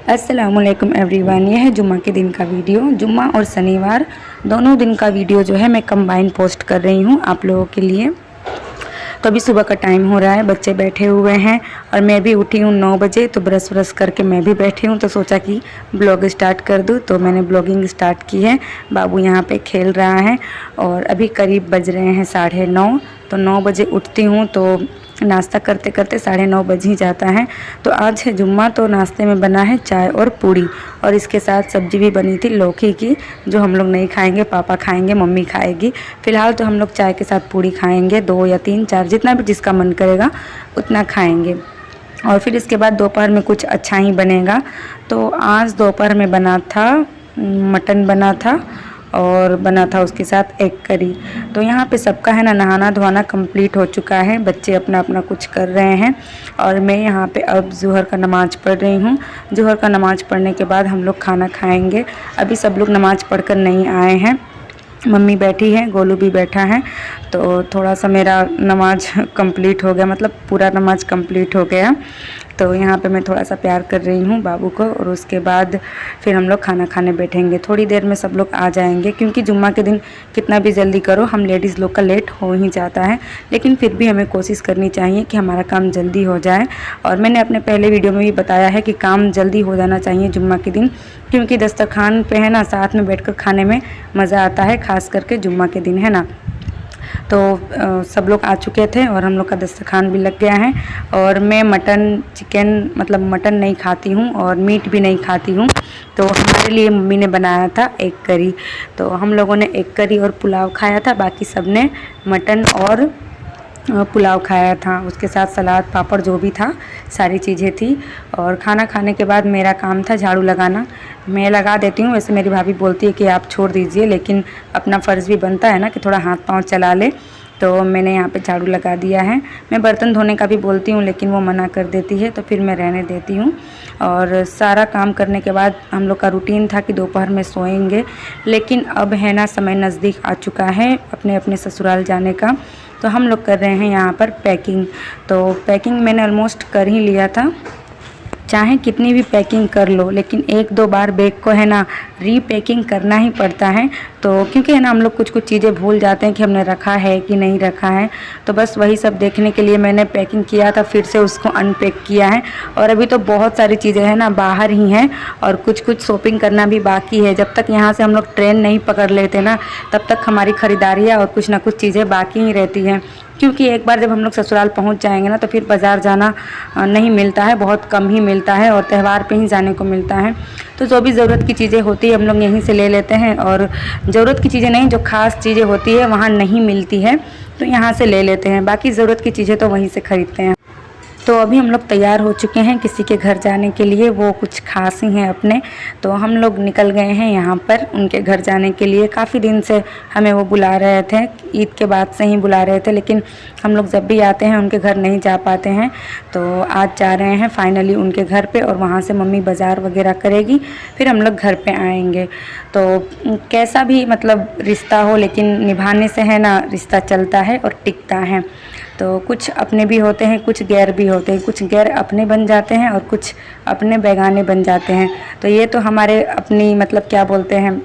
अस्सलामुअलैकुम एवरीवन। यह है जुम्मा के दिन का वीडियो। जुम्मा और शनिवार दोनों दिन का वीडियो जो है मैं कंबाइन पोस्ट कर रही हूँ आप लोगों के लिए। तो अभी सुबह का टाइम हो रहा है, बच्चे बैठे हुए हैं और मैं भी उठी हूँ 9 बजे। तो ब्रश व्रश करके मैं भी बैठी हूँ, तो सोचा कि ब्लॉग स्टार्ट कर दूँ। तो मैंने ब्लॉगिंग स्टार्ट की है। बाबू यहाँ पे खेल रहा है और अभी करीब बज रहे हैं 9:30। तो 9 बजे उठती हूँ तो नाश्ता करते करते 9:30 बज ही जाता है। तो आज है जुम्मा, तो नाश्ते में बना है चाय और पूड़ी और इसके साथ सब्जी भी बनी थी लौकी की, जो हम लोग नहीं खाएंगे, पापा खाएंगे, मम्मी खाएगी। फ़िलहाल तो हम लोग चाय के साथ पूड़ी खाएंगे, 2 या 3 4 जितना भी जिसका मन करेगा उतना खाएंगे। और फिर इसके बाद दोपहर में कुछ अच्छा ही बनेगा। तो आज दोपहर में बना था मटन बना था और बना था उसके साथ एग करी। तो यहाँ पे सबका है ना नहाना धोना कंप्लीट हो चुका है, बच्चे अपना अपना कुछ कर रहे हैं और मैं यहाँ पे अब ज़ोहर का नमाज़ पढ़ रही हूँ। ज़ोहर का नमाज़ पढ़ने के बाद हम लोग खाना खाएंगे। अभी सब लोग नमाज़ पढ़कर नहीं आए हैं, मम्मी बैठी है, गोलू भी बैठा है। तो थोड़ा सा मेरा नमाज कंप्लीट हो गया, मतलब पूरा नमाज कंप्लीट हो गया। तो यहाँ पे मैं थोड़ा सा प्यार कर रही हूँ बाबू को और उसके बाद फिर हम लोग खाना खाने बैठेंगे। थोड़ी देर में सब लोग आ जाएंगे, क्योंकि जुम्मा के दिन कितना भी जल्दी करो हम लेडीज़ लोग का लेट हो ही जाता है, लेकिन फिर भी हमें कोशिश करनी चाहिए कि हमारा काम जल्दी हो जाए। और मैंने अपने पहले वीडियो में भी बताया है कि काम जल्दी हो जाना चाहिए जुम्मा के दिन, क्योंकि दस्तरखान पे है ना साथ में बैठकर खाने में मज़ा आता है, ख़ास करके जुम्मा के दिन, है ना। तो सब लोग आ चुके थे और हम लोग का दस्तरखान भी लग गया है। और मैं मटन चिकन मतलब मटन नहीं खाती हूँ और मीट भी नहीं खाती हूँ। तो हमारे लिए मम्मी ने बनाया था एग करी। तो हम लोगों ने एग करी और पुलाव खाया था, बाकी सब ने मटन और पुलाव खाया था। उसके साथ सलाद पापड़ जो भी था सारी चीज़ें थी। और खाना खाने के बाद मेरा काम था झाड़ू लगाना। मैं लगा देती हूँ, वैसे मेरी भाभी बोलती है कि आप छोड़ दीजिए, लेकिन अपना फ़र्ज़ भी बनता है ना कि थोड़ा हाथ पाँव चला ले। तो मैंने यहाँ पे झाड़ू लगा दिया है। मैं बर्तन धोने का भी बोलती हूँ लेकिन वो मना कर देती है, तो फिर मैं रहने देती हूँ। और सारा काम करने के बाद हम लोग का रूटीन था कि दोपहर में सोएंगे, लेकिन अब है ना समय नज़दीक आ चुका है अपने अपने ससुराल जाने का। तो हम लोग कर रहे हैं यहाँ पर पैकिंग। तो पैकिंग मैंने ऑलमोस्ट कर ही लिया था। चाहे कितनी भी पैकिंग कर लो, लेकिन 1-2 बार बैग को है ना रीपैकिंग करना ही पड़ता है। तो क्योंकि है ना हम लोग कुछ कुछ चीज़ें भूल जाते हैं कि हमने रखा है कि नहीं रखा है। तो बस वही सब देखने के लिए मैंने पैकिंग किया था, फिर से उसको अनपैक किया है। और अभी तो बहुत सारी चीज़ें हैं ना बाहर ही हैं और कुछ कुछ शॉपिंग करना भी बाकी है। जब तक यहाँ से हम लोग ट्रेन नहीं पकड़ लेते ना, तब तक हमारी ख़रीदारियाँ और कुछ ना कुछ चीज़ें बाकी ही रहती हैं। क्योंकि एक बार जब हम लोग ससुराल पहुंच जाएंगे ना, तो फिर बाज़ार जाना नहीं मिलता है, बहुत कम ही मिलता है और त्यौहार पे ही जाने को मिलता है। तो जो भी ज़रूरत की चीज़ें होती है हम लोग यहीं से ले लेते हैं, और ज़रूरत की चीज़ें नहीं, जो ख़ास चीज़ें होती है वहाँ नहीं मिलती है तो यहाँ से ले लेते हैं। बाकी ज़रूरत की चीज़ें तो वहीं से ख़रीदते हैं। तो अभी हम लोग तैयार हो चुके हैं किसी के घर जाने के लिए, वो कुछ खास ही हैं अपने। तो हम लोग निकल गए हैं यहाँ पर उनके घर जाने के लिए। काफ़ी दिन से हमें वो बुला रहे थे, ईद के बाद से ही बुला रहे थे, लेकिन हम लोग जब भी आते हैं उनके घर नहीं जा पाते हैं। तो आज जा रहे हैं फाइनली उनके घर पे, और वहाँ से मम्मी बाज़ार वगैरह करेगी, फिर हम लोग घर पे आएंगे। तो कैसा भी मतलब रिश्ता हो, लेकिन निभाने से है ना रिश्ता चलता है और टिकता है। तो कुछ अपने भी होते हैं, कुछ गैर भी होते हैं, कुछ गैर अपने बन जाते हैं और कुछ अपने बेगाने बन जाते हैं। तो ये तो हमारे अपनी मतलब क्या बोलते हैं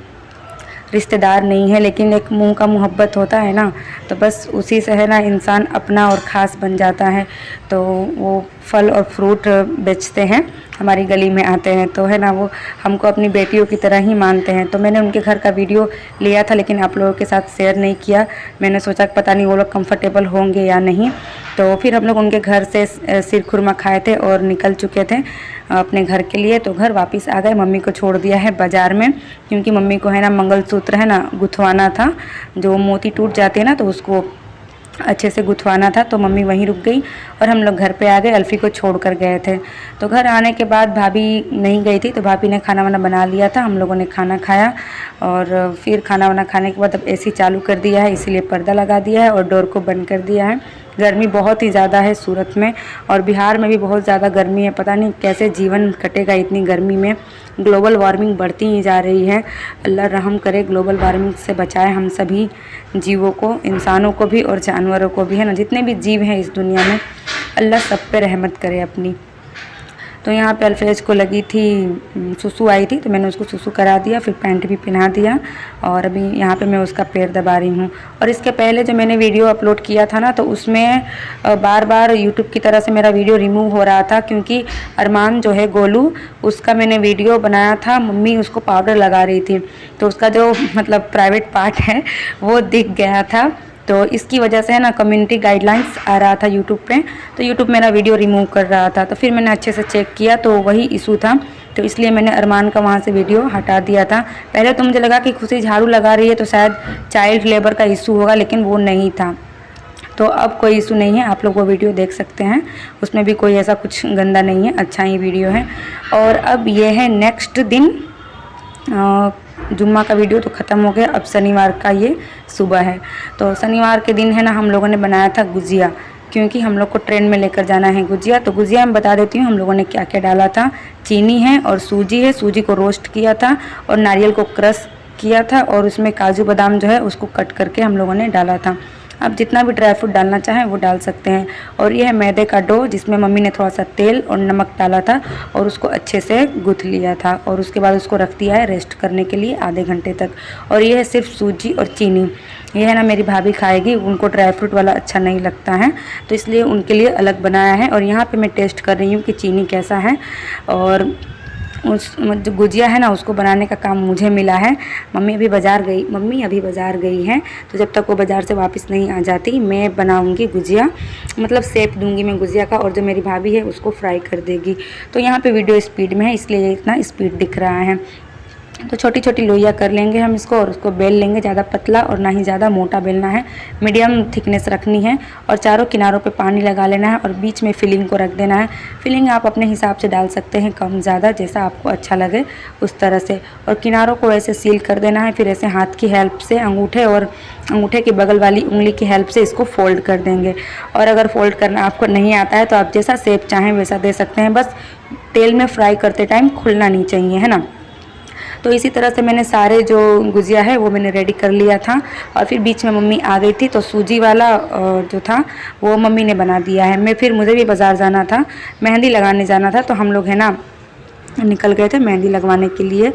रिश्तेदार नहीं है, लेकिन एक मुंह का मोहब्बत होता है ना, तो बस उसी से है ना इंसान अपना और ख़ास बन जाता है। तो वो फल और फ्रूट बेचते हैं, हमारी गली में आते हैं, तो है ना वो हमको अपनी बेटियों की तरह ही मानते हैं। तो मैंने उनके घर का वीडियो लिया था, लेकिन आप लोगों के साथ शेयर नहीं किया। मैंने सोचा पता नहीं वो लोग कंफर्टेबल होंगे या नहीं। तो फिर हम लोग उनके घर से सिर खुरमा खाए थे और निकल चुके थे अपने घर के लिए। तो घर वापस आ गए, मम्मी को छोड़ दिया है बाज़ार में, क्योंकि मम्मी को है ना मंगलसूत्र है ना गुथवाना था, जो मोती टूट जाते हैं ना, तो उसको अच्छे से गुथवाना था। तो मम्मी वहीं रुक गई और हम लोग घर पे आ गए। अल्फ़ी को छोड़ कर गए थे। तो घर आने के बाद भाभी नहीं गई थी, तो भाभी ने खाना वाना बना लिया था। हम लोगों ने खाना खाया और फिर खाना वाना खाने के बाद अब एसी चालू कर दिया है, इसीलिए पर्दा लगा दिया है और डोर को बंद कर दिया है। गर्मी बहुत ही ज़्यादा है सूरत में, और बिहार में भी बहुत ज़्यादा गर्मी है। पता नहीं कैसे जीवन कटेगा इतनी गर्मी में। ग्लोबल वार्मिंग बढ़ती ही जा रही है। अल्लाह रहम करे, ग्लोबल वार्मिंग से बचाए हम सभी जीवों को, इंसानों को भी और जानवरों को भी, है ना। जितने भी जीव हैं इस दुनिया में, अल्लाह सब पे रहमत करे अपनी। तो यहाँ पे अल्फेज को लगी थी सुसु आई थी, तो मैंने उसको सुसु करा दिया, फिर पैंट भी पहना दिया और अभी यहाँ पे मैं उसका पैर दबा रही हूँ। और इसके पहले जो मैंने वीडियो अपलोड किया था ना, तो उसमें बार बार यूट्यूब की तरफ से मेरा वीडियो रिमूव हो रहा था, क्योंकि अरमान जो है गोलू, उसका मैंने वीडियो बनाया था, मम्मी उसको पाउडर लगा रही थी, तो उसका जो मतलब प्राइवेट पार्ट है वो दिख गया था। तो इसकी वजह से है ना कम्युनिटी गाइडलाइंस आ रहा था यूट्यूब पे, तो यूट्यूब मेरा वीडियो रिमूव कर रहा था। तो फिर मैंने अच्छे से चेक किया तो वही इशू था, तो इसलिए मैंने अरमान का वहाँ से वीडियो हटा दिया था। पहले तो मुझे लगा कि खुशी झाड़ू लगा रही है तो शायद चाइल्ड लेबर का इशू होगा, लेकिन वो नहीं था। तो अब कोई इशू नहीं है, आप लोग वो वीडियो देख सकते हैं, उसमें भी कोई ऐसा कुछ गंदा नहीं है, अच्छा ही वीडियो है। और अब ये है नेक्स्ट दिन, जुम्मा का वीडियो तो ख़त्म हो गया, अब शनिवार का ये सुबह है। तो शनिवार के दिन है ना हम लोगों ने बनाया था गुजिया, क्योंकि हम लोग को ट्रेन में लेकर जाना है गुजिया। तो गुजिया मैं बता देती हूँ हम लोगों ने क्या क्या डाला था। चीनी है और सूजी है, सूजी को रोस्ट किया था और नारियल को क्रश किया था, और उसमें काजू बादाम जो है उसको कट करके हम लोगों ने डाला था। आप जितना भी ड्राई फ्रूट डालना चाहें वो डाल सकते हैं। और ये है मैदे का डो, जिसमें मम्मी ने थोड़ा सा तेल और नमक डाला था और उसको अच्छे से गूँथ लिया था, और उसके बाद उसको रख दिया है रेस्ट करने के लिए आधे घंटे तक। और ये है सिर्फ सूजी और चीनी। ये है ना मेरी भाभी खाएगी, उनको ड्राई फ्रूट वाला अच्छा नहीं लगता है, तो इसलिए उनके लिए अलग बनाया है। और यहाँ पे मैं टेस्ट कर रही हूँ कि चीनी कैसा है। और उस जो गुजिया है ना उसको बनाने का काम मुझे मिला है। मम्मी अभी बाज़ार गई हैं, तो जब तक वो बाज़ार से वापस नहीं आ जाती मैं बनाऊंगी गुजिया, मतलब शेप दूंगी मैं गुजिया का, और जो मेरी भाभी है उसको फ्राई कर देगी। तो यहाँ पे वीडियो स्पीड में है, इसलिए इतना स्पीड दिख रहा है। तो छोटी छोटी लोइयाँ कर लेंगे हम इसको, और उसको बेल लेंगे, ज़्यादा पतला और ना ही ज़्यादा मोटा बेलना है, मीडियम थिकनेस रखनी है। और चारों किनारों पे पानी लगा लेना है और बीच में फिलिंग को रख देना है। फिलिंग आप अपने हिसाब से डाल सकते हैं, कम ज़्यादा, जैसा आपको अच्छा लगे उस तरह से। और किनारों को ऐसे सील कर देना है, फिर ऐसे हाथ की हेल्प से अंगूठे की बगल वाली उंगली की हेल्प से इसको फोल्ड कर देंगे। और अगर फोल्ड करना आपको नहीं आता है तो आप जैसा शेप चाहें वैसा दे सकते हैं, बस तेल में फ्राई करते टाइम खुलना नहीं चाहिए, है ना। तो इसी तरह से मैंने सारे जो गुजिया है वो मैंने रेडी कर लिया था। और फिर बीच में मम्मी आ गई थी, तो सूजी वाला जो था वो मम्मी ने बना दिया है। मुझे भी बाज़ार जाना था, मेहंदी लगाने जाना था, तो हम लोग है ना निकल गए थे मेहंदी लगवाने के लिए।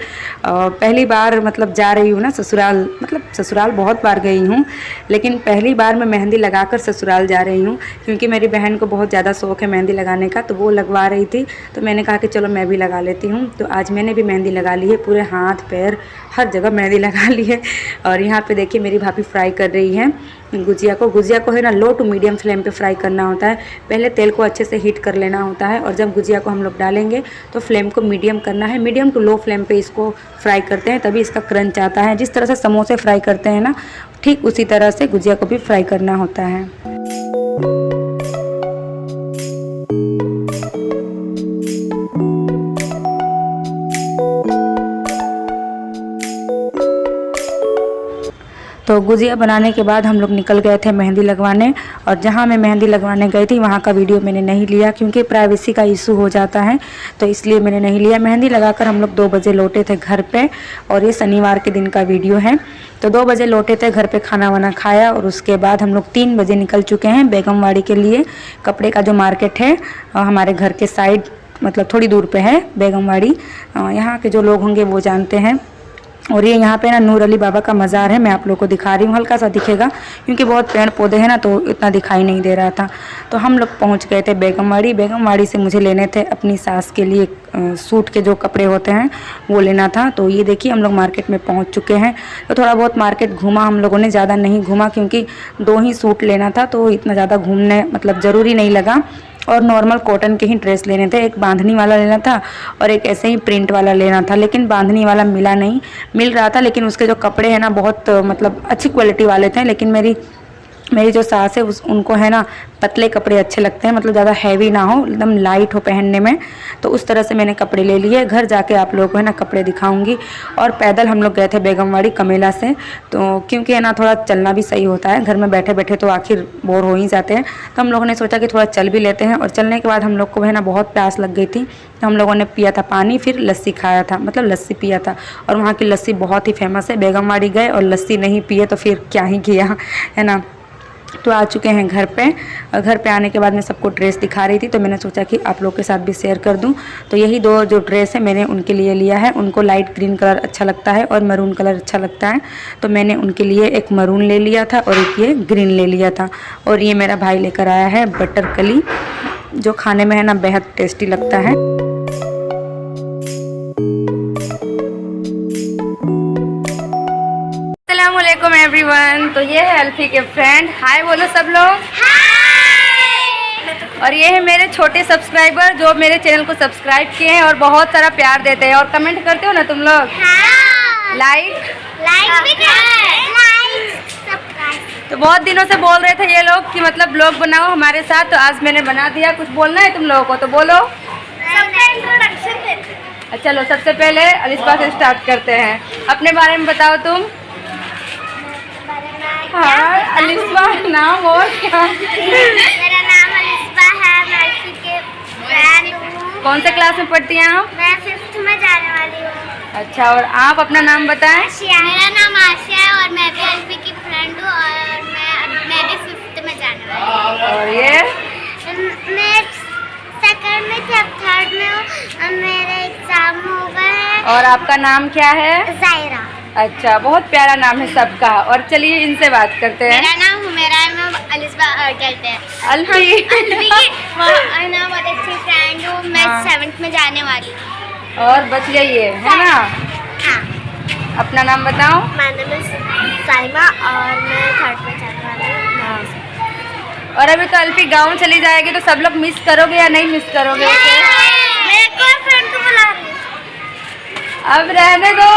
पहली बार मतलब जा रही हूँ ना ससुराल, मतलब ससुराल बहुत बार गई हूँ, लेकिन पहली बार मैं मेहंदी लगाकर ससुराल जा रही हूँ, क्योंकि मेरी बहन को बहुत ज़्यादा शौक़ है मेहंदी लगाने का, तो वो लगवा रही थी, तो मैंने कहा कि चलो मैं भी लगा लेती हूँ। तो आज मैंने भी मेहंदी लगा ली है, पूरे हाथ पैर हर जगह मेहंदी लगा ली है। और यहाँ पे देखिए मेरी भाभी फ्राई कर रही है गुजिया को है ना लो टू मीडियम फ्लेम पे फ्राई करना होता है। पहले तेल को अच्छे से हीट कर लेना होता है, और जब गुजिया को हम लोग डालेंगे तो फ्लेम को मीडियम करना है। मीडियम टू लो फ्लेम पे इसको फ्राई करते हैं, तभी इसका क्रंच आता है। जिस तरह से समोसे फ्राई करते हैं ना, ठीक उसी तरह से गुजिया को भी फ्राई करना होता है। तो गुजिया बनाने के बाद हम लोग निकल गए थे मेहंदी लगवाने, और जहाँ मैं मेहंदी लगवाने गई थी वहाँ का वीडियो मैंने नहीं लिया, क्योंकि प्राइवेसी का इशू हो जाता है, तो इसलिए मैंने नहीं लिया। मेहंदी लगाकर हम लोग 2 बजे लौटे थे घर पे, और ये शनिवार के दिन का वीडियो है। तो 2 बजे लौटे थे, घर पे खाना वाना खाया, और उसके बाद हम लोग 3 बजे निकल चुके हैं बेगमवाड़ी के लिए। कपड़े का जो मार्केट है हमारे घर के साइड, मतलब थोड़ी दूर पे है बेगमवाड़ी, यहाँ के जो लोग होंगे वो जानते हैं। और ये यहाँ पे ना नूर अली बाबा का मज़ार है, मैं आप लोगों को दिखा रही हूँ, हल्का सा दिखेगा क्योंकि बहुत पेड़ पौधे हैं ना, तो इतना दिखाई नहीं दे रहा था। तो हम लोग पहुँच गए थे बेगमवाड़ी से मुझे लेने थे अपनी सास के लिए सूट के जो कपड़े होते हैं वो लेना था। तो ये देखिए हम लोग मार्केट में पहुँच चुके हैं। तो थोड़ा बहुत मार्केट घूमा हम लोगों ने, ज़्यादा नहीं घूमा, क्योंकि 2 ही सूट लेना था, तो इतना ज़्यादा घूमने मतलब ज़रूरी नहीं लगा। और नॉर्मल कॉटन के ही ड्रेस लेने थे, एक बांधनी वाला लेना था और एक ऐसे ही प्रिंट वाला लेना था, लेकिन बांधनी वाला मिल रहा था, लेकिन उसके जो कपड़े हैं ना बहुत मतलब अच्छी क्वालिटी वाले थे। लेकिन मेरी जो सास है उनको है ना पतले कपड़े अच्छे लगते हैं, मतलब ज़्यादा हैवी ना हो, एकदम लाइट हो पहनने में, तो उस तरह से मैंने कपड़े ले लिए। घर जाके आप लोगों को है ना कपड़े दिखाऊंगी। और पैदल हम लोग गए थे बेगमवाड़ी कमेला से, तो क्योंकि है ना थोड़ा चलना भी सही होता है, घर में बैठे बैठे तो आखिर बोर हो ही जाते हैं, तो हम लोगों ने सोचा कि थोड़ा चल भी लेते हैं। और चलने के बाद हम लोग को है ना बहुत प्यास लग गई थी, तो हम लोगों ने पिया था पानी, फिर लस्सी खाया था, मतलब लस्सी पिया था। और वहाँ की लस्सी बहुत ही फेमस है, बेगमवाड़ी गए और लस्सी नहीं पिए तो फिर क्या ही किया, है ना। तो आ चुके हैं घर पे, और घर पे आने के बाद मैं सबको ड्रेस दिखा रही थी, तो मैंने सोचा कि आप लोग के साथ भी शेयर कर दूं। तो यही दो जो ड्रेस है मैंने उनके लिए लिया है। उनको लाइट ग्रीन कलर अच्छा लगता है और मरून कलर अच्छा लगता है, तो मैंने उनके लिए एक मरून ले लिया था और एक ये ग्रीन ले लिया था। और ये मेरा भाई लेकर आया है बटर कली, जो खाने में है ना बेहद टेस्टी लगता है। अस्सलामुअलैकुम एवरीवन, तो ये है अल्फी के फ्रेंड। हाय बोलो सब लोग। हाय। और ये है मेरे छोटे सब्सक्राइबर जो मेरे चैनल को सब्सक्राइब किए हैं और बहुत सारा प्यार देते हैं और कमेंट करते हो ना तुम लोग। हाँ। लाइक भी तो बहुत दिनों से बोल रहे थे ये लोग कि मतलब ब्लॉग बनाओ हमारे साथ, तो आज मैंने बना दिया। कुछ बोलना है तुम लोगों को तो बोलो। चलो सबसे पहले अलिस्बा से स्टार्ट करते हैं। अपने बारे में बताओ तुम। हाँ अलिस्बा नाम और क्या? मेरा नाम अलिस्बा है, मैं अल्फी के फ्रेंड हूँ। कौन से क्लास में पढ़ती हैं आप? मैं 5th में जाने वाली हूँ। अच्छा, और आप अपना नाम बताएं। मेरा नाम आशिया है और मैं भी अल्फी की फ्रेंड हूँ और मैं भी 5th में जाने वाली हूँ। और ये मैं 2nd में थी, अब 3rd में हूँ। मेरे एग्जाम हो गए हैं। और आपका नाम क्या है? जायरा। अच्छा, बहुत प्यारा नाम है सबका। और चलिए इनसे बात करते हैं। मेरा नाम हुमेरा है, मैं अलिस्बा कहते हैं अल्फी। अल्फी की मैं बहुत अच्छी फ्रेंड हूँ। मैं 7th में जाने वाली हूँ। और बच गई है ना? हाँ। अपना नाम बताओ। My name is साइमा और मैं 3rd में जाने वाली हूँ। और अभी तो अल्फी गाँव चली जाएगी, तो सब लोग मिस करोगे या नहीं मिस करोगे उसे? मैं एक और फ्रेंड को बुला रही हूँ। अब रहने दो।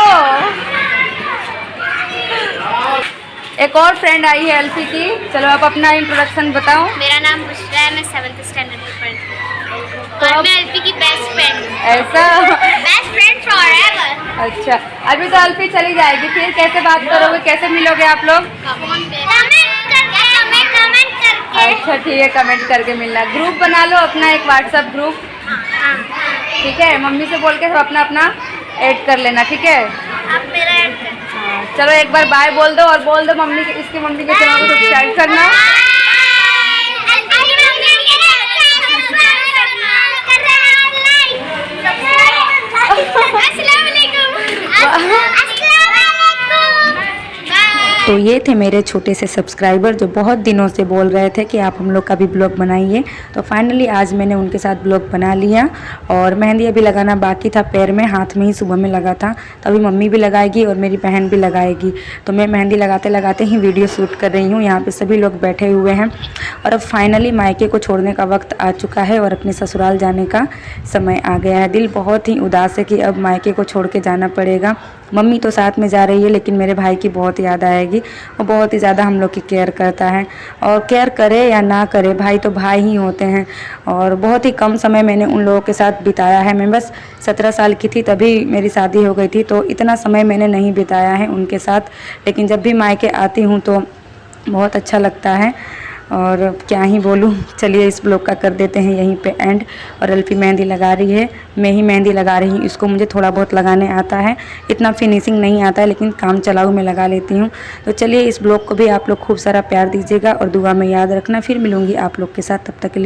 एक और फ्रेंड आई है अल्फी की। चलो आप अपना इंट्रोडक्शन बताओ। मेरा नाम बुशरा है, मैं 7th स्टैंडर्ड में पढ़ती हूँ और मैं अल्फी की बेस्ट फ्रेंड हूँ। ऐसा? Best friend forever. अच्छा, अभी तो अल्फी चली जाएगी, फिर कैसे बात करोगे, कैसे मिलोगे आप लोग? कमेंट करके। अच्छा ठीक है, कमेंट करके मिलना। ग्रुप बना लो अपना, एक व्हाट्सएप ग्रुप, ठीक है? मम्मी से बोल के सब अपना अपना ऐड कर लेना, ठीक है? आप मेरा ऐड कर। हाँ, चलो एक बार बाय बोल दो और बोल दो मम्मी के, इसकी मम्मी के चैनल को सब्सक्राइब करना। तो ये थे मेरे छोटे से सब्सक्राइबर जो बहुत दिनों से बोल रहे थे कि आप हम लोग का भी ब्लॉग बनाइए। तो फाइनली आज मैंने उनके साथ ब्लॉग बना लिया। और मेहंदी अभी लगाना बाकी था, पैर में, हाथ में ही सुबह में लगा था। तो अभी मम्मी भी लगाएगी और मेरी बहन भी लगाएगी। तो मैं मेहंदी लगाते लगाते ही वीडियो शूट कर रही हूँ। यहाँ पे सभी लोग बैठे हुए हैं। और अब फाइनली मायके को छोड़ने का वक्त आ चुका है और अपने ससुराल जाने का समय आ गया है। दिल बहुत ही उदास है कि अब मायके को छोड़ के जाना पड़ेगा। मम्मी तो साथ में जा रही है, लेकिन मेरे भाई की बहुत याद आएगी। वो बहुत ही ज़्यादा हम लोग की केयर करता है, और केयर करे या ना करे, भाई तो भाई ही होते हैं। और बहुत ही कम समय मैंने उन लोगों के साथ बिताया है। मैं बस 17 साल की थी तभी मेरी शादी हो गई थी, तो इतना समय मैंने नहीं बिताया है उनके साथ। लेकिन जब भी मायके आती हूँ तो बहुत अच्छा लगता है। और क्या ही बोलूँ, चलिए इस ब्लॉग का कर देते हैं यहीं पे एंड। और अल्फी मेहंदी लगा रही है, मैं ही मेहंदी लगा रही हूँ। इसको मुझे थोड़ा बहुत लगाने आता है, इतना फिनिशिंग नहीं आता है, लेकिन काम चलाऊ मैं लगा लेती हूँ। तो चलिए इस ब्लॉग को भी आप लोग खूब सारा प्यार दीजिएगा और दुआ में याद रखना। फिर मिलूँगी आप लोग के साथ, तब तक के लिए